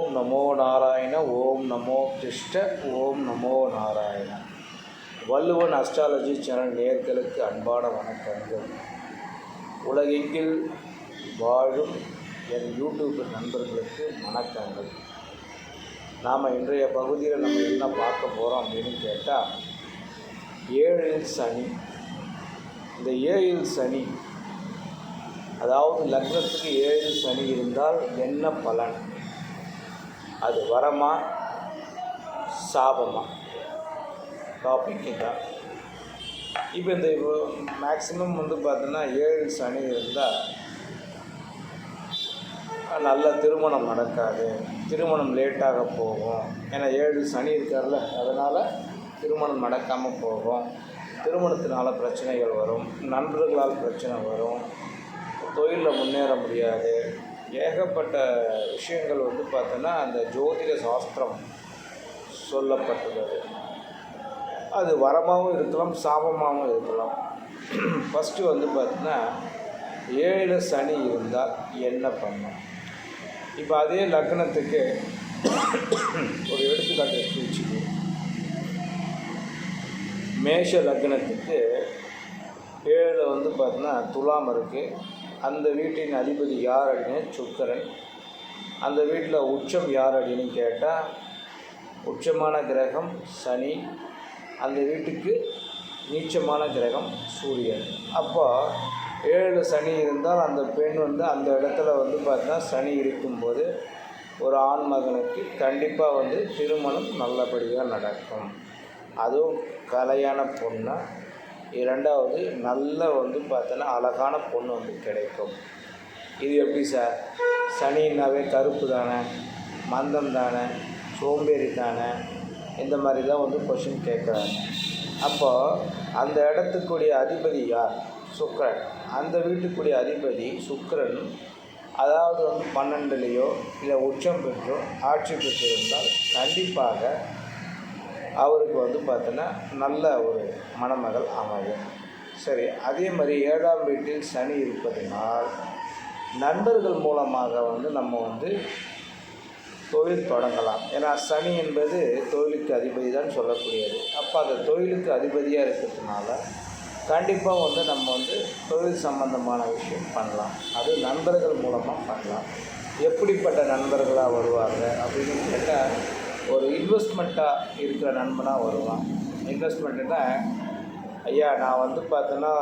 ஓம் நமோ நாராயண, ஓம் நமோ கிருஷ்ண, ஓம் நமோ Narayana. Valluvan astrology channel நேயர்களுக்கு அன்பான வணக்கங்கள். உலகெங்கில் வாழும் என் யூடியூப் நண்பர்களுக்கு வணக்கங்கள். நாம் இன்றைய பகுதியில் நம்ம என்ன பார்க்க போகிறோம் அப்படின்னு கேட்டால், 7ல் சனி. இந்த 7ல் சனி, அதாவது லக்னத்துக்கு 7ல் சனி இருந்தால் என்ன பலன்? அது வரமா சாபமா? டாபிக் தான். இப்போ இந்த மேக்ஸிமம் பார்த்தோன்னா 7ல் சனி இருந்தால் நல்ல திருமணம் நடக்காது, திருமணம் லேட்டாக போகும். ஏன்னா 7ல் சனி இருக்கார்ல, அதனால் திருமணம் நடக்காமல் போகும். திருமணத்தினால பிரச்சனைகள் வரும், நண்பர்களால் பிரச்சனை வரும், தொழிலில் முன்னேற முடியாது. ஏகப்பட்ட விஷயங்கள் பார்த்தோன்னா அந்த ஜோதிட சாஸ்திரம் சொல்லப்பட்டுள்ளது. அது வரமாகவும் இருக்கலாம், சாபமாகவும் இருக்கலாம். ஃபஸ்ட்டு பார்த்தோன்னா 7ல் சனி இருந்தால் என்ன பண்ணும்? இப்போ அதே லக்னத்துக்கு ஒரு எடுத்துக்காட்டு எடுத்து வச்சுக்கோ. மேஷ லக்னத்துக்கு 7ல் பார்த்தோன்னா துலாம் இருக்குது. அந்த வீட்டின் அதிபதி யார் அப்படின்னு சுக்கிரன். அந்த வீட்டில் உச்சம் யார் அப்படின்னு கேட்டால் உச்சமான கிரகம் சனி. அந்த வீட்டுக்கு நீச்சமான கிரகம் சூரியன். அப்போ 7ல் சனி இருந்தால் அந்த பெண் அந்த இடத்துல பார்த்தீங்கன்னா சனி இருக்கும்போது ஒரு ஆண் மகனுக்கு கண்டிப்பாக திருமணம் நல்லபடியாக நடக்கும். அதுவும் கலையான பொண்ணாக, இரண்டாவது நல்ல பார்த்தோன்னா அழகான பொண்ணு கிடைக்கும். இது எப்படி சார்? சனின்னாவே கருப்பு தானே, மந்தம் தானே, சோம்பேறி தானே, இந்த மாதிரி தான் கொஷின் கேட்குறாங்க. அப்போது அந்த இடத்துக்குரிய அதிபதி யார்? சுக்கிரன். அந்த வீட்டுக்குரிய அதிபதி சுக்கிரன். அதாவது 12லேயோ இல்லை உச்சம் பெற்றோ ஆட்சி பெற்றிருந்தால் கண்டிப்பாக அவருக்கு பார்த்தோன்னா நல்ல ஒரு மணமகள் அமையும். சரி, அதே மாதிரி 7ஆம் வீட்டில் சனி இருப்பதனால் நண்பர்கள் மூலமாக நம்ம தொழில் தொடங்கலாம். ஏன்னா சனி என்பது தொழிலுக்கு அதிபதி தான் சொல்லக்கூடியது. அப்போ அந்த தொழிலுக்கு அதிபதியாக இருக்கிறதுனால கண்டிப்பாக நம்ம தொழில் சம்பந்தமான விஷயம் பண்ணலாம். அது நண்பர்கள் மூலமாக பண்ணலாம். எப்படிப்பட்ட நண்பர்களாக வருவாங்க அப்படின்னு கேட்டால், ஒரு இன்வெஸ்ட்மெண்ட்டாக இருக்கிற நண்பனாக வருவான். இன்வெஸ்ட்மெண்ட்டுன்னா, ஐயா நான் பார்த்தோன்னா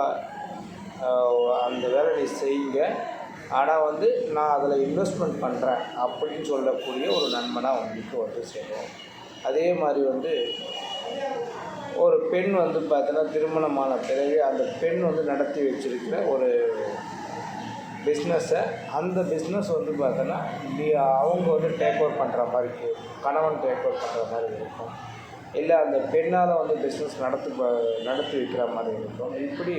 அந்த வேலை நீ செய்யுங்க, ஆனால் நான் அதில் இன்வெஸ்ட்மெண்ட் பண்ணுறேன் அப்படின்னு சொல்லக்கூடிய ஒரு நண்பனாக சேரும். அதே மாதிரி ஒரு பெண் பார்த்தோன்னா திருமணமான பிறகு அந்த பெண் நடத்தி வச்சிருக்கிற ஒரு பிஸ்னஸை, அந்த பிஸ்னஸ் பார்த்தோன்னா அவங்க டேக் ஓவர் பண்ணுற மாதிரி இருக்கும், கணவன் டேக் ஓவர் பண்ணுற மாதிரி இருக்கும். இல்லை அந்த பெண்ணால் பிஸ்னஸ் நடத்தி வைக்கிற மாதிரி இருக்கும். இப்படி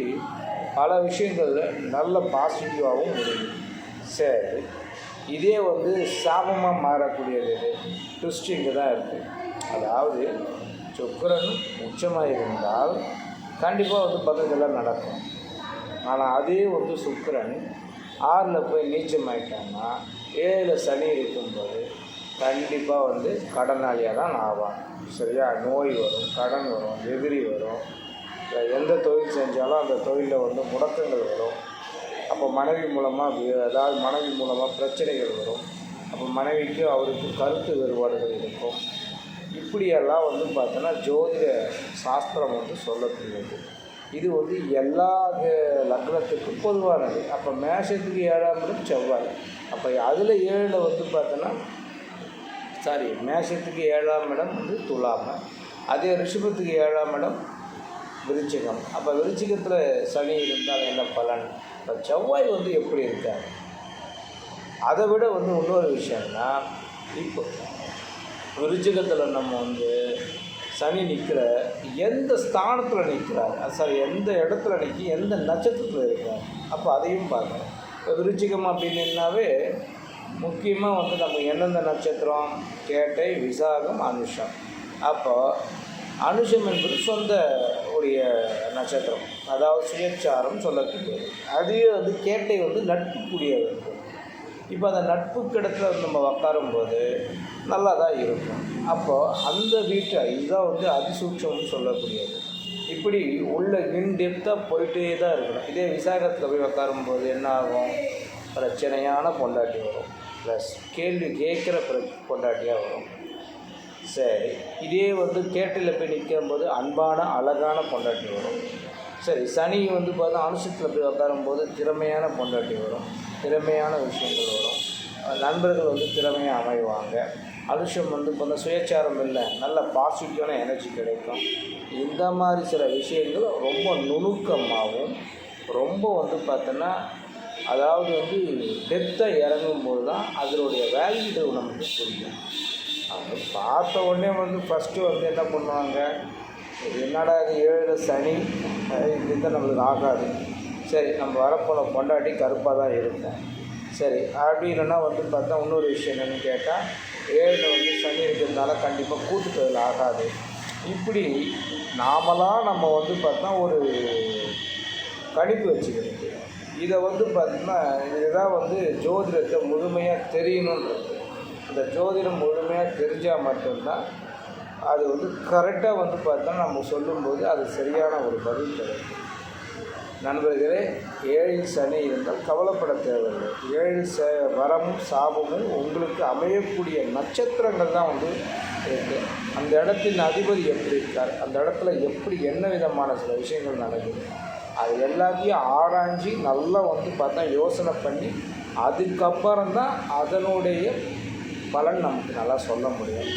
பல விஷயங்களில் நல்ல பாசிட்டிவாகவும் முடியும். சரி, இதே சாபமாக மாறக்கூடியது ட்விஸ்டிங்கு தான் இருக்குது. அதாவது சுக்கிரன் உச்சமாக இருந்தால் கண்டிப்பாக பதவிகள்லாம் நடக்கும். ஆனால் அதே சுக்கிரன் 6ல் போய் நீச்சமாயிட்டான்னா 7ல் சனி இருக்கும்போது கண்டிப்பாக கடனாளியாக தான் ஆவான். சரியா? நோய் வரும், கடன் வரும், எதிரி வரும். எந்த தொழில் செஞ்சாலும் அந்த தொழிலில் முடக்கங்கள் வரும். அப்போ மனைவி மூலமாக பிரச்சனைகள் வரும். அப்போ மனைவிக்கு அவருக்கு கருத்து வேறுபாடுகள் இருக்கும். இப்படியெல்லாம் பார்த்தோன்னா ஜோதிட சாஸ்திரம் சொல்லக்கூடியது. இது எல்லா லக்னத்துக்கும் பொதுவானது. அப்போ மேஷத்துக்கு 7ஆம் இடம் செவ்வாய். அப்போ அதில் 7ல் பார்த்தோன்னா மேஷத்துக்கு 7ஆம் இடம் துலாம். அதே ரிஷபத்துக்கு 7ஆம் இடம் விருச்சிகம். அப்போ விருச்சிகத்தில் சனி இருந்தால் என்ன பலன்? இப்போ செவ்வாய் எப்படி இருக்கார்? அதை விட இன்னொரு விஷயம்னா, இப்போ விருச்சிகத்தில் நம்ம சனி நிற்கிற எந்த ஸ்தானத்தில் நிற்கிறார், எந்த இடத்துல நிற்கி எந்த நட்சத்திரத்தில் இருக்கிறார், அப்போ அதையும் பார்க்கணும். இப்போ விருச்சிகம் அப்படின்னாவே முக்கியமாக நம்ம எந்தெந்த நட்சத்திரம்? கேட்டை, விசாகம், அனுஷம். அப்போ அனுஷம் என்பது சொந்த உடைய நட்சத்திரம், அதாவது சுயச்சாரம் சொல்லக்கூடியது. அதுவே கேட்டை நட்புக்குரியது. இப்போ அந்த நட்புக்கிடத்துல நம்ம உட்காரும்போது நல்லா தான் இருக்கும். அப்போது அந்த வீட்டை இதுதான் வந்து அதிசூட்சம்னு சொல்லக்கூடியது. இப்படி உள்ள இன்டெப்த்தாக போயிட்டே தான் இருக்கணும். இதே விசாகத்தில் போய் உட்காரும்போது என்ன ஆகும்? பிரச்சனையான பொண்டாட்டி வரும், ப்ளஸ் கேள்வி கேட்குற பொண்டாட்டியாக வரும். சரி, இதே வந்து கேட்டில் போய் நிற்கும்போது அன்பான அழகான பொண்டாட்டி வரும். சரி, சனி வந்து பார்த்தா அனுசத்தில் போய் உட்காரும்போது திறமையான பொண்டாட்டி வரும், திறமையான விஷயங்கள் வரும், நண்பர்கள் வந்து திறமையாக அமைவாங்க. அனுஷம் வந்து பார்த்தா சுயச்சாரம் இல்லை, நல்ல பாசிட்டிவான எனர்ஜி கிடைக்கும். இந்த மாதிரி சில விஷயங்கள் ரொம்ப நுணுக்கமாகவும் ரொம்ப வந்து பார்த்தோன்னா அதாவது வந்து டெப்த்தாக இறங்கும்போது தான் அதனுடைய வேல்யூ நமக்கு புரியும். அவங்க பார்த்த உடனே வந்து ஃபஸ்ட்டு வந்து என்ன பண்ணுவாங்க, இது என்னடா இது 7 சனி, இது நம்மளுக்கு ஆகாது. சரி, நம்ம வரப்போன பொண்டாட்டி கருப்பாக தான் இருக்கும். சரி, அப்படின்னா வந்து பார்த்தா இன்னொரு விஷயம் என்னென்னு கேட்டால் 7 வந்து சனி இருக்கிறதுனால கண்டிப்பாக கூட்டு தொழில் ஆகாது. இப்படி நாமளாக நம்ம வந்து பார்த்தா ஒரு கணிப்பு வச்சுக்கிறது. இதை வந்து பார்த்திங்கன்னா இதுதான் வந்து ஜோதிடத்தை முழுமையாக தெரியணுன்றது. இந்த ஜோதிடம் முழுமையாக தெரிஞ்சால் மட்டும்தான் அது வந்து கரெக்டாக வந்து பார்த்தா நம்ம சொல்லும்போது அது சரியான ஒரு பதில் கிடைக்கும். நண்பர்களே, 7 சனி இருந்தால் கவலைப்பட தேவையில்லை. 7 வரமும் சாபமும் உங்களுக்கு அமையக்கூடிய நட்சத்திரங்கள் தான் வந்து இருக்குது. அந்த இடத்தின் அதிபதி எப்படி இருக்கார், அந்த இடத்துல எப்படி என்ன விதமான சில விஷயங்கள் நடக்குது, அது எல்லாத்தையும் ஆராய்ச்சி நல்லா வந்து பார்த்தா யோசனை பண்ணி அதுக்கப்புறம் தான் அதனுடைய பலன் நமக்கு நல்லா சொல்ல முடியும்.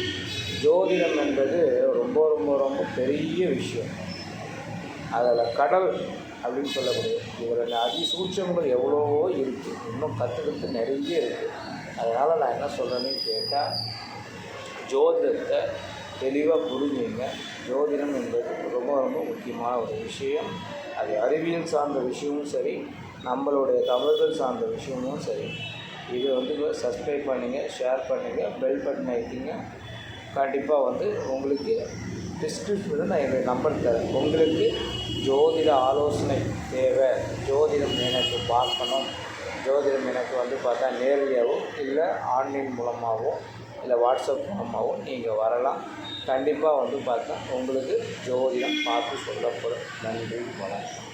ஜோதிடம் என்பது ரொம்ப ரொம்ப ரொம்ப பெரிய விஷயம். அதில் கடல் அப்படின்னு சொல்லக்கூடிய இவருடைய அதிசூட்சங்கள் எவ்வளவோ இருக்குது, இன்னும் கற்றுக்கிட்டு நிறைய இருக்குது. அதனால் நான் என்ன சொல்கிறேன்னு கேட்டால், ஜோதிடத்தை தெளிவாக புரிஞ்சுங்க. ஜோதிடம் என்பது ரொம்ப ரொம்ப முக்கியமான ஒரு விஷயம். அது அறிவியல் சார்ந்த விஷயமும் சரி, நம்மளுடைய தமிழர்கள் சார்ந்த விஷயமும் சரி. இது வந்து சப்ஸ்கிரைப் பண்ணுங்கள், ஷேர் பண்ணுங்கள், பெல் பட்டன் அழுத்திங்க. கண்டிப்பாக வந்து உங்களுக்கு டிஸ்கிரிப்ஷனில் நான் என்னுடைய நம்பர் தரேன். உங்களுக்கு ஜோதிட ஆலோசனை தேவை, ஜோதிடம் எனக்கு பார்க்கணும், ஜோதிடம் எனக்கு வந்து பார்த்தா நேரடியாகவோ இல்லை ஆன்லைன் மூலமாகவோ இல்லை வாட்ஸ்அப் மூலமாகவோ நீங்கள் வரலாம். கண்டிப்பாக வந்து பார்த்தா உங்களுக்கு ஜோதிடம் பார்த்து சொல்லப்படும். நன்றி, வணக்கம்.